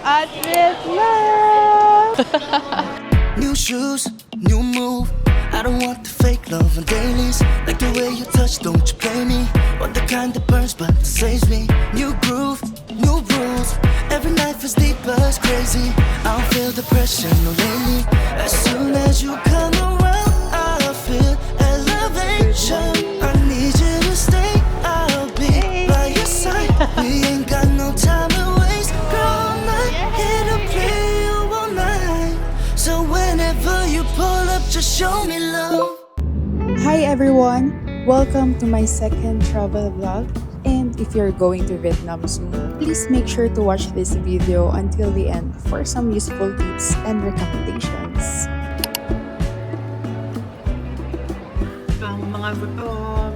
at Vietnam! New shoes, new move. I don't want the fake love on dailies. Like the way you touch, don't you play me? Want the kind that burns but saves me. New groove, new rules. Every night feels deeper, it's crazy. I don't feel the pressure, no lately. As soon as you come around, I feel elevation. I need you to stay, I'll be by your side. We ain't got no time to waste. Girl, I'm not here to play you all night. So whenever you pull up, just show me love. Hi everyone! Welcome to my second travel vlog. And if you're going to Vietnam soon, please make sure to watch this video until the end for some useful tips and recommendations. Ang mga gutom.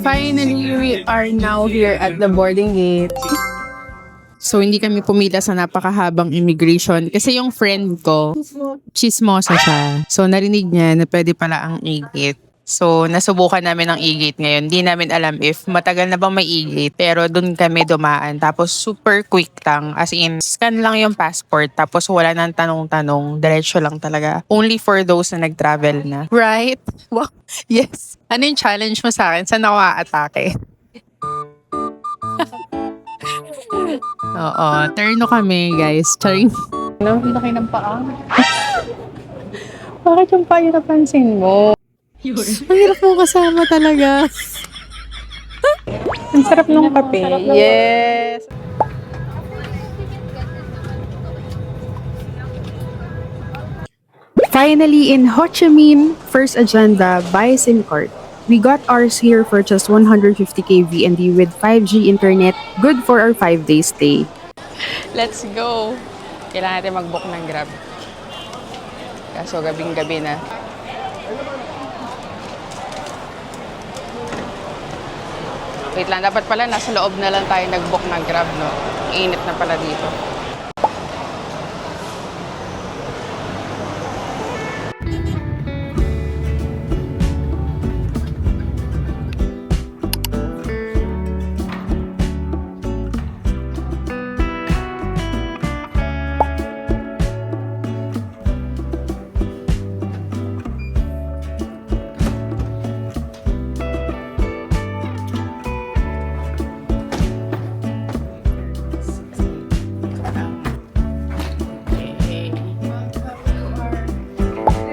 Finally, we are now here at the boarding gate. So, hindi kami pumila sa napakahabang immigration. Kasi yung friend ko, chismosa siya. So, narinig niya na pwede pala ang e-gate. So, nasubukan namin ang e-gate ngayon. Hindi namin alam if matagal na bang may e-gate. Pero dun kami dumaan. Tapos, super quick lang. As in, scan lang yung passport. Tapos, wala nang tanong-tanong. Diretso lang talaga. Only for those na nag-travel na. Right? Wow. Yes. Ano yung challenge mo sa akin? Saan ako a-atake? Oo. Turno kami, guys. Charing. Ano? Laki ng paa. Bakit yung paa yung napansin mo? Ang hirap mo kasama talaga. Ang sarap ng kape. Yes. Finally, in Ho Chi Minh, first agenda, buy SIM card. We got ours here for just 150k VND with 5G internet, good for our 5-day stay. Let's go! Kailangan natin mag-book ng Grab. Kaso gabing-gabi na. Wait lang, dapat pala nasa loob na lang tayo nag-book ng Grab, no? Init na pala dito.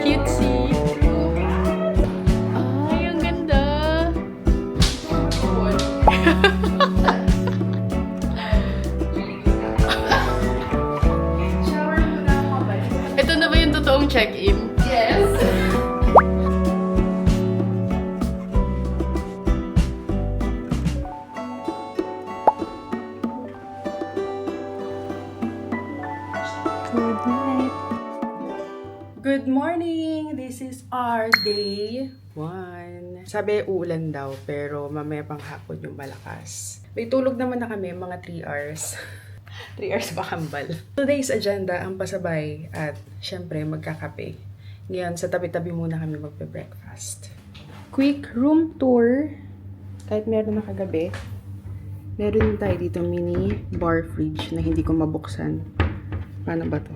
Cutesy. Ay, ang ganda. Ito na ba yung totoong check-in? Yes. Good night. Good morning! This is our day 1. Sabi uulan daw, pero mamaya pang hapon yung malakas. May tulog naman na kami, mga 3 hours. 3 hours ba kambal? Today's agenda, ang pasabay at syempre magkakape. Ngayon, sa tabi-tabi muna kami magpe-breakfast. Quick room tour. Kahit meron na kagabi. Meron tayo dito mini bar fridge na hindi ko mabuksan. Paano ba to?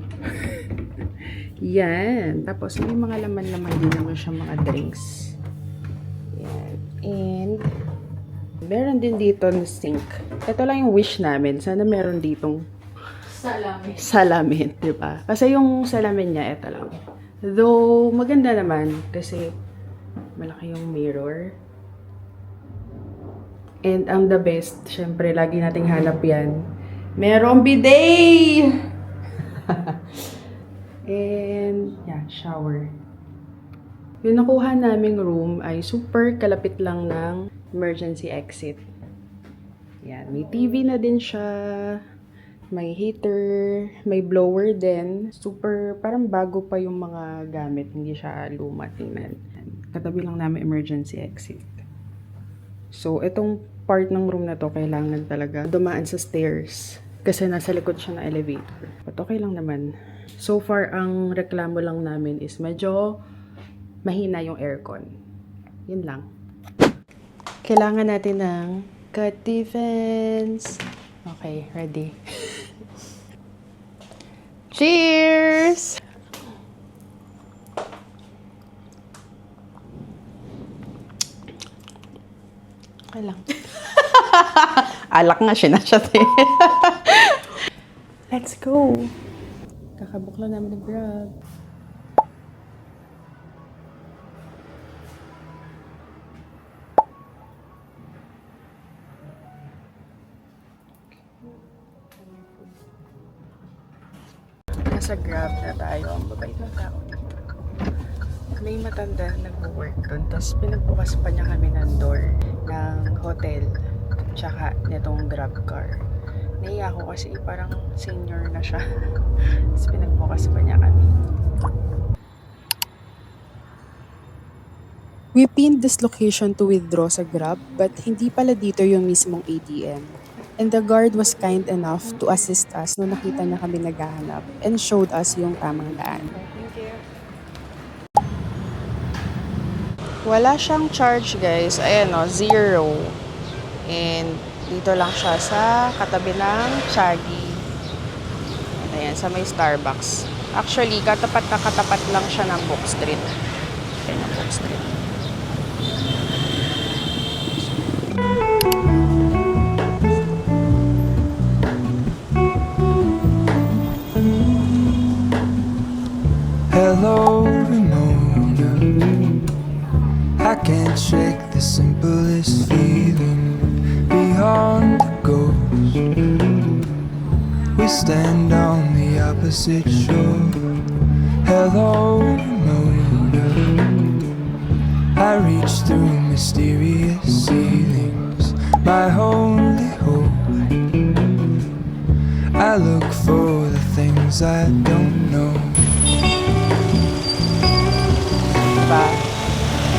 Yan. Tapos, may mga laman-laman din naman siya, mga drinks. Yan. And, meron din dito na sink. Ito lang yung wish namin. Sana meron ditong salamin, di ba? Kasi yung salamin niya, ito lang. Though, maganda naman. Kasi, malaki yung mirror. And, ang the best, syempre, lagi nating hanap yan. Merong bidet! And, yeah, shower. Yung nakuha naming room ay super kalapit lang ng emergency exit. Yan, may TV na din siya. May heater, may blower din. Super, parang bago pa yung mga gamit. Hindi siya luma, tingnan. Katabi lang namin emergency exit. So, itong part ng room na to, kailangan talaga dumaan sa stairs. Kasi nasa likod siya ng elevator. But okay lang naman. So far, ang reklamo lang namin is medyo mahina yung aircon. Yun lang. Kailangan natin ng cut defense. Okay, ready. Cheers! Okay lang. Alak nga, sinashot eh. Let's go! Kakabook lang namin ng Grab. Nasa Grab na tayo. Ang babait ng tao dito. May matanda na nag-work doon. Tapos pinagbukas pa niya kami ng door ng hotel. Tsaka nitong Grab car. Naiya ako kasi parang senior na siya. Tapos pinagbukas pa niya kami. We pinned this location to withdraw sa Grab, but hindi pala dito yung mismong ATM. And the guard was kind enough to assist us nung nakita niya kami naghahanap and showed us yung tamang daan. Thank you. Wala siyang charge guys. Ayan o, 0. And dito lang siya sa katabi ng Chaggy. Ayan, sa may Starbucks. Actually, katapat na katapat lang siya ng Book Street. Ayan ang Book Street. Hello, Ramona. I can't shake the simplest feeling beyond the ghost. We stand on the opposite shore. Hello, Ramona. I reach through mysterious ceilings, my only hope. I look for the things I don't know. Diba?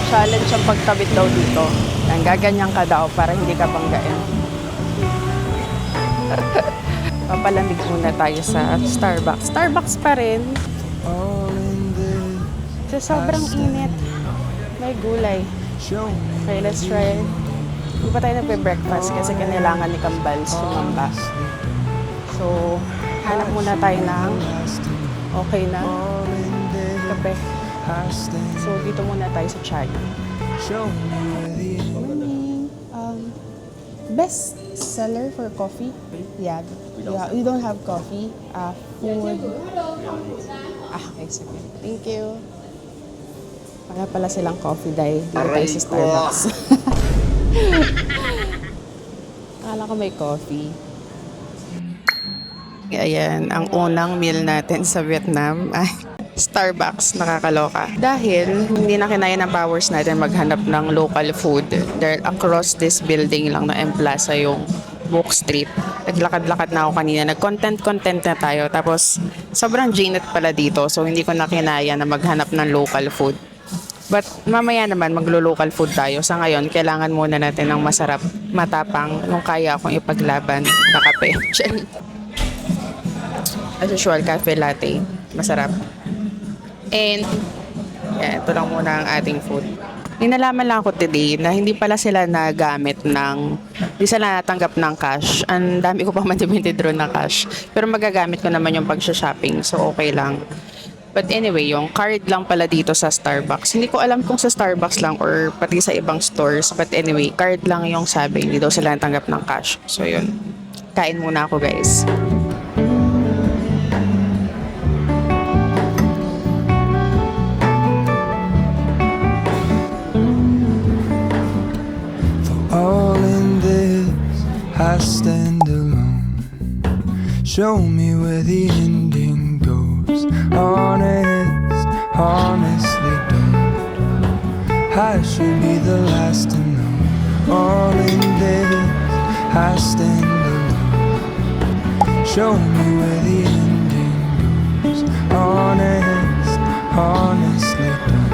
Challenge ang pagtabit daw dito. Nang gaganyan ka daw para hindi ka banggain. Papalamig muna tayo sa Starbucks. Starbucks pa rin. All in this, Kasi sobrang init. May gulay. show me Okay, let's try. Hindi pa tayo nagpe-breakfast kasi kailangan ni Kambal sumamba. So, hanap muna tayo ng okay na all in this, kape. I stand. So, dito muna tayo sa chai. Show me where the Morning. Best seller for coffee? Yeah. We don't have coffee. Food. Okay, sige. Thank you. Wala pala silang coffee dahil dito tayo sa Starbucks. Akala ko may coffee. Ayan, ang unang meal natin sa Vietnam ay Starbucks, nakakaloka. Dahil hindi na kinaya ng powers natin maghanap ng local food. Dahil across this building lang na M-Plaza yung Book Street. Naglakad-lakad na ako kanina. Nag-content na tayo. Tapos, sobrang ginat pala dito. So, hindi ko na kinaya na maghanap ng local food. But, mamaya naman, maglo-local food tayo. Sa ngayon, kailangan muna natin ng masarap, matapang, yung kaya akong ipaglaban na kape. As usual, cafe latte. Masarap. And, yan, ito lang muna ang ating food. Ninalaman lang ako today na hindi pala sila nagamit ng, hindi sila natanggap ng cash. Ang dami ko pa man withdraw na cash. Pero magagamit ko naman yung pag-shopping, so okay lang. But anyway, yung card lang pala dito sa Starbucks. Hindi ko alam kung sa Starbucks lang or pati sa ibang stores. But anyway, card lang yung sabi. Hindi daw sila natanggap ng cash. So yun, kain muna ako guys. all in this, I stand alone. Show me where the ending goes. Honest, honestly don't. I should be the last to know. All in this, I stand alone. Show me where the ending goes. Honest, honestly don't.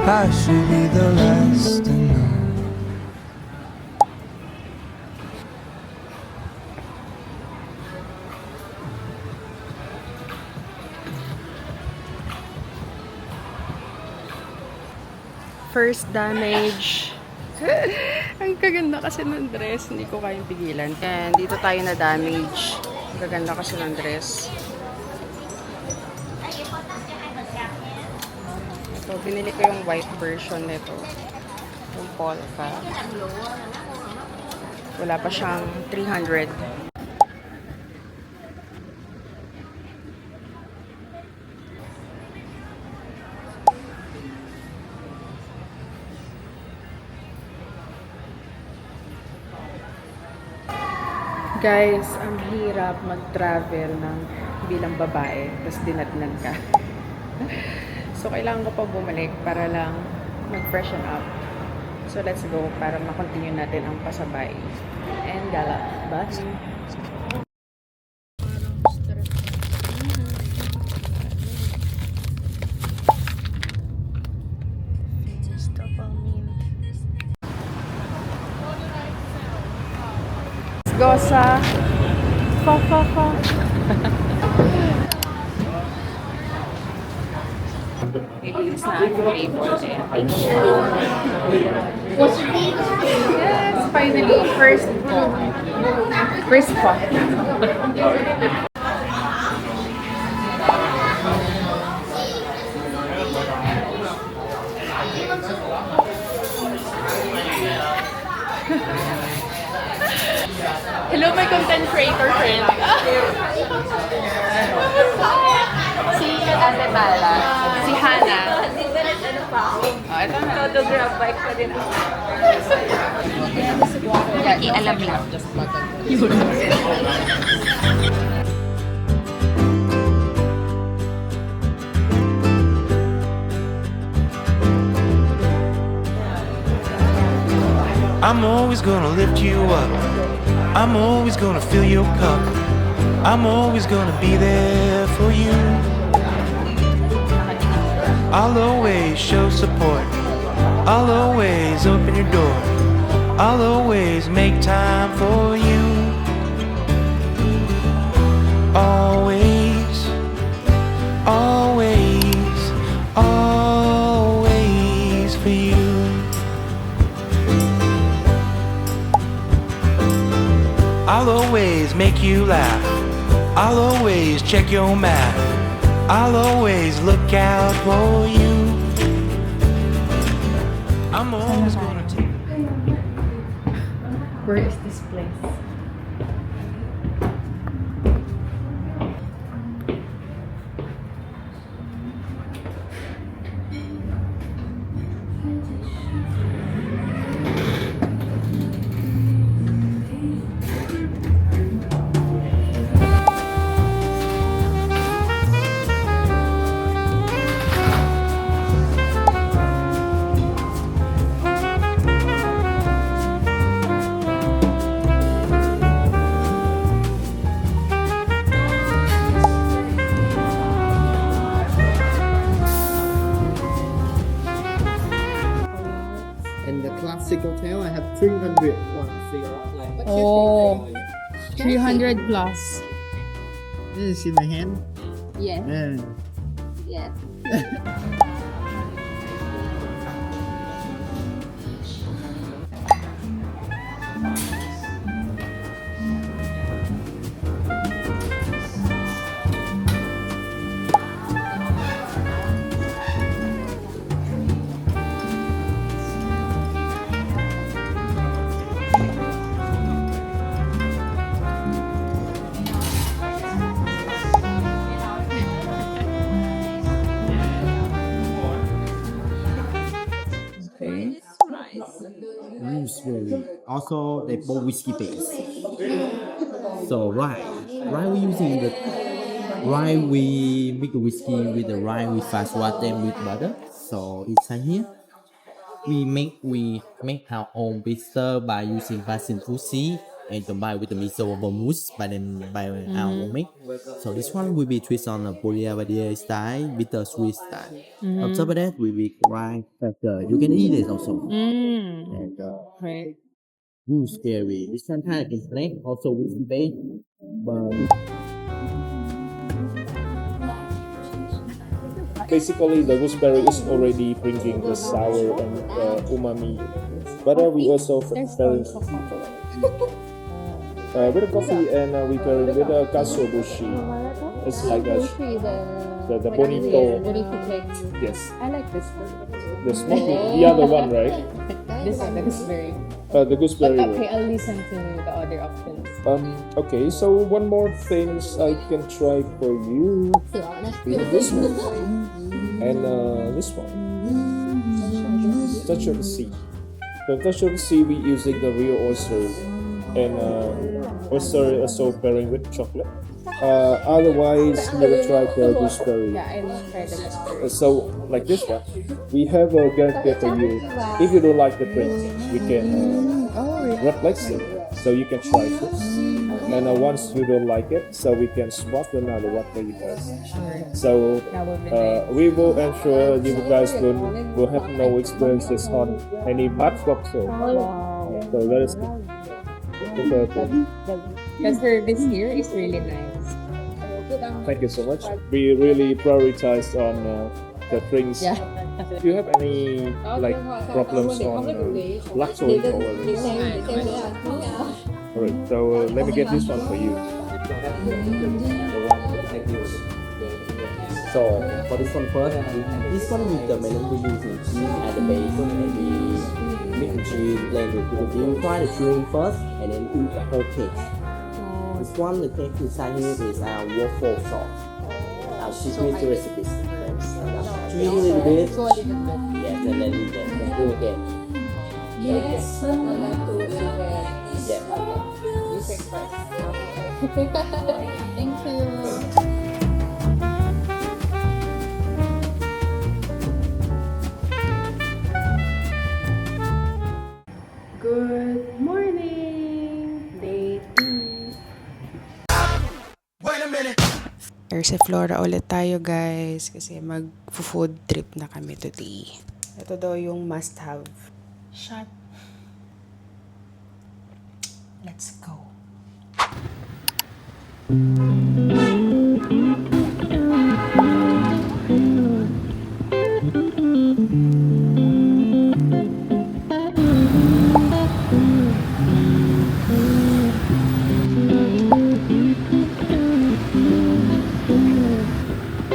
I should be the last to know. First damage. Ang kaganda kasi ng dress. Hindi ko kayang pigilan. And dito tayo na damage. Ang kaganda kasi ng dress. So, binili ko yung white version nito. Yung polka. Wala pa siyang 300. Guys, ang hirap mag-travel ng bilang babae, tapos dinatnan ka. So, kailangan ko pa bumalik para lang mag-freshen up. So, let's go para makontinue natin ang pasabay. And gala. Bye! Let's go sa It's not favorite. Yes, finally, first po. First po. Hello, my content creator friend. Si Ate Bala. Si Hana. Oh, ito na. Photograph bike pa din ako. Alam lang. Yun. I'm always gonna lift you up. I'm always gonna fill your cup. I'm always gonna be there for you. I'll always show support. I'll always open your door. I'll always make time for you. Always, always, always for you. I'll always make you laugh. I'll always check your math. I'll always look out for you. I'm always gonna take. Where is this place? And the classic hotel, I have 300 one figure. Oh, 300 plus. You see my hand? Yes, Yeah. yes. Okay. Very. Also, they both whiskey base. So rye we using the rye we make the whiskey with the rye with fast water and with butter. So inside here we make our own bitter by using basil fusi and combine with the miso mousse by our own make. So this one will be twist on a Boulevardier style, bitter sweet style. On top of that, we will grind pepper. You can eat it also. And Right. gooseberry. This one kind of snack, also whiskey base, but basically the gooseberry is already bringing the sour and umami. But we also pairing with a coffee and we pairing with a katsuobushi. It's like a, the bonito. Yes. I like this one. The smoky, the other one, right? This one, the gooseberry. The gooseberry. But one. okay, I'll listen to the other options. Okay, so one more things I can try for you is this one and this one. Touch of the sea. So touch of the sea, we using the real oyster and oyster also pairing with chocolate. Otherwise, we will try the gooseberry. Yeah, I'll try the gooseberry. So like this one, we have a guarantee for you. If you don't like the print, we can replace it. So you can try this. And once you don't like it, so we can swap another one for you guys. So That would be nice. we will ensure you guys will have no experiences on any bad swap. So that is good. Because for this year is really nice. Thank you so much. We really prioritize on the drinks. Yeah. Do you have any like problems on lactose intolerance? Alright, so let me get this one for you. So for this one first, this one with the melon we using cheese at the base and we mix the cheese, blend it with the bean. Try the chewing first and then eat the whole cake. This one, the cake inside here is waffle sauce. I'll teach you the recipe. Chew a little bit. Yes, and then do again. Yes. Yeah. Thank you. Good morning! Day 2. Wait a minute. Sa Flora ulit tayo guys kasi mag-food trip na kami today. Ito daw yung must-have. Shot. Let's go.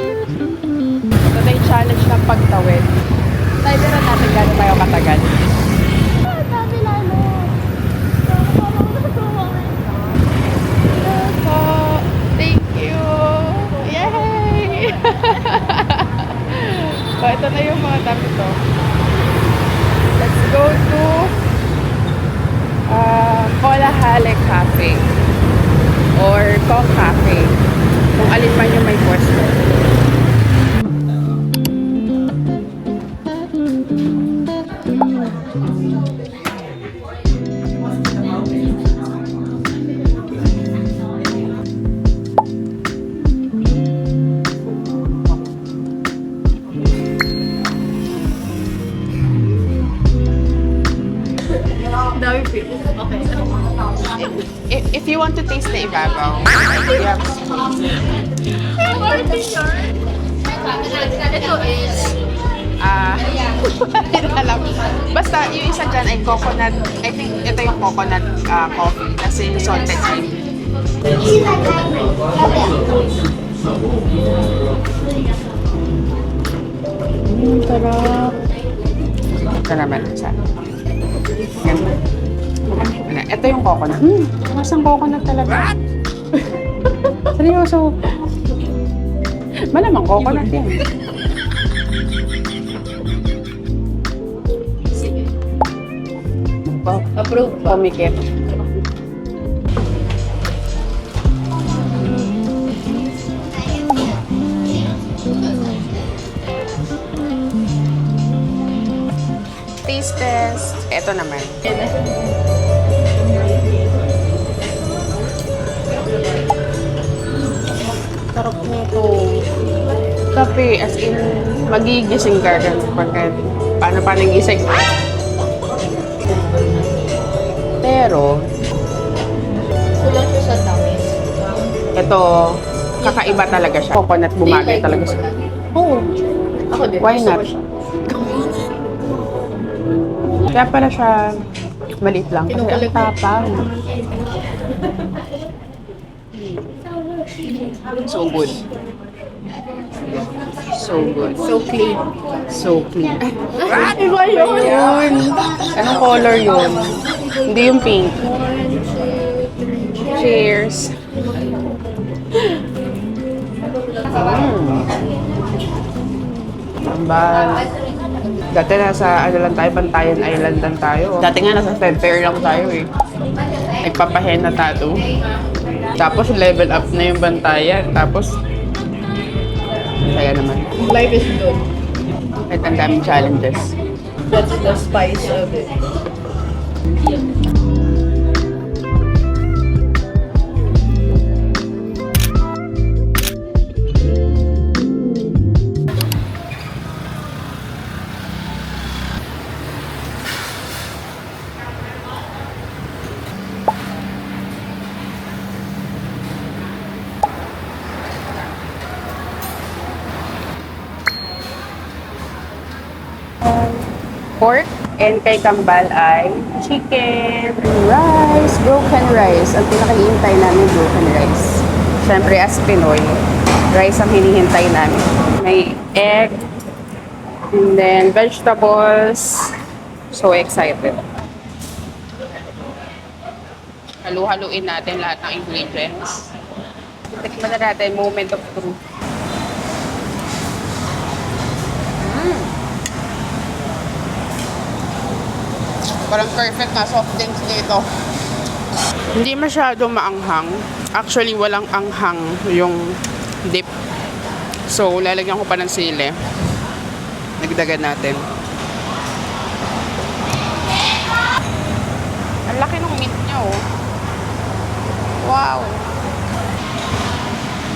Ito na yung challenge ng pagtawid. Tayo na natin gano'n tayo katagal. Thank you! Yay! So, ito na yung mga dami to. Let's go to Colahale Cafe or Kong Cafe. Kung alin man yung may pwesto. If you want to taste the ibabaw, you have hindi alam. Basta yung isa dyan ay coconut, I think ito yung coconut coffee kasi salted cream. Sarap. Ito naman isa. Yan. Ito yung coconut. Masang coconut talaga. Seryoso. Malamang coconut yan. Approve. Pumikit. Taste test. Ito naman. Sarap nito. Kape, as in, magigising ka rin pagkat paano gising. Pero, Kulang siya sa tamis. ito, kakaiba talaga siya. Coconut bumagay talaga siya. Oo. Why not? Kaya pala siya maliit lang. Kasi ang tapang. So good. So good. So clean. So clean. Iba yun! Anong color yun? Hindi yung pink. Cheers! Ambal. Dati nasa ano lang tayo, Bantayan Island lang tayo. Dati nga nasa Fair lang tayo eh. Nagpapahenna tattoo. Tapos level up na yung Bantayan. Tapos kaya naman. Life is good. Kahit ang daming challenges. That's the spice of it. Pork and kay Kambal ay chicken. Rice, broken rice. Ang pinakahihintay namin broken rice. Siyempre as Pinoy, rice ang hinihintay namin. May egg, and then vegetables. So excited. Halu-haluin natin lahat ng ingredients. Tikman na natin, moment of truth. Parang perfect na soft drinks dito. Hindi masyado maanghang. Actually, walang anghang yung dip. So, lalagyan ko pa ng sili. Nagdagan natin. Ang laki ng meat niya, oh. Wow!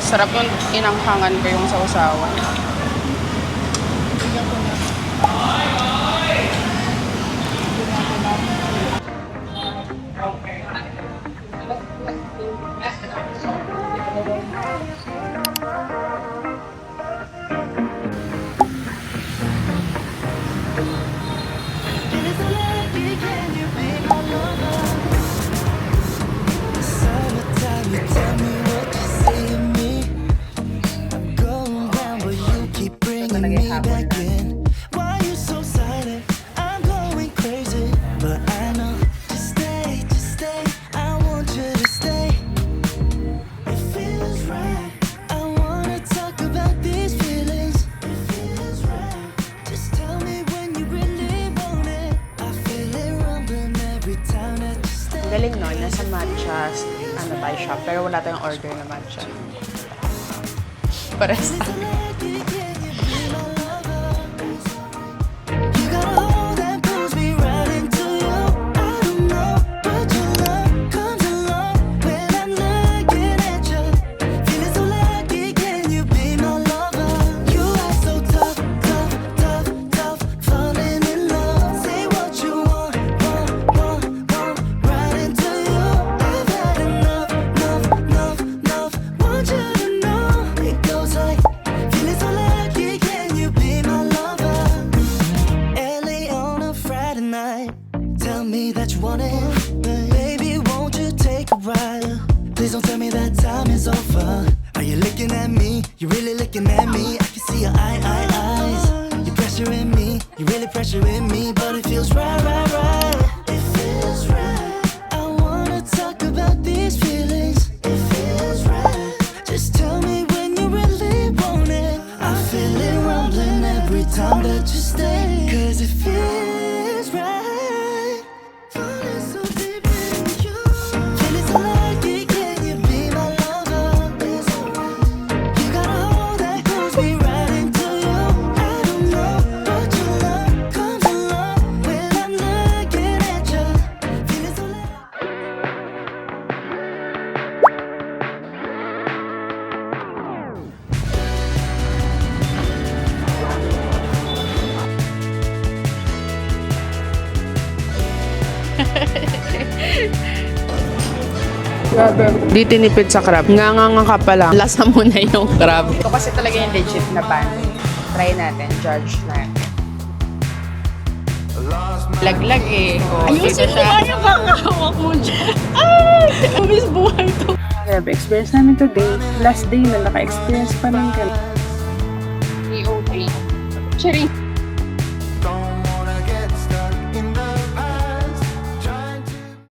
Sarap yung inanghangan ko yung sausawan. Galing no, nasa matcha, ano tayo shop, pero wala tayong order na matcha. Pares tayo. Tell me that you want it, baby, won't you take a ride? Please don't tell me that time is over. Are you looking at me? You really looking at me? I can see your eyes. You're pressuring me, you're really pressuring me, but it feels right. It feels right. I wanna talk about these feelings. It feels right. Just tell me when you really want it. I feel it rumbling every time that you stay. 'Cause it feels right. Di tinipid sa crab. Nganganga ka pa lang. Lasa mo na yung crab. Ito kasi talaga yung legit na pan. Try natin. Judge natin. Laglag eh. Ayusin mo nga yung kakahawak mo dyan. Ay! Umis buhay to. Grabe, experience namin today. Last day na naka-experience pa ng ganun. EOP. Charing.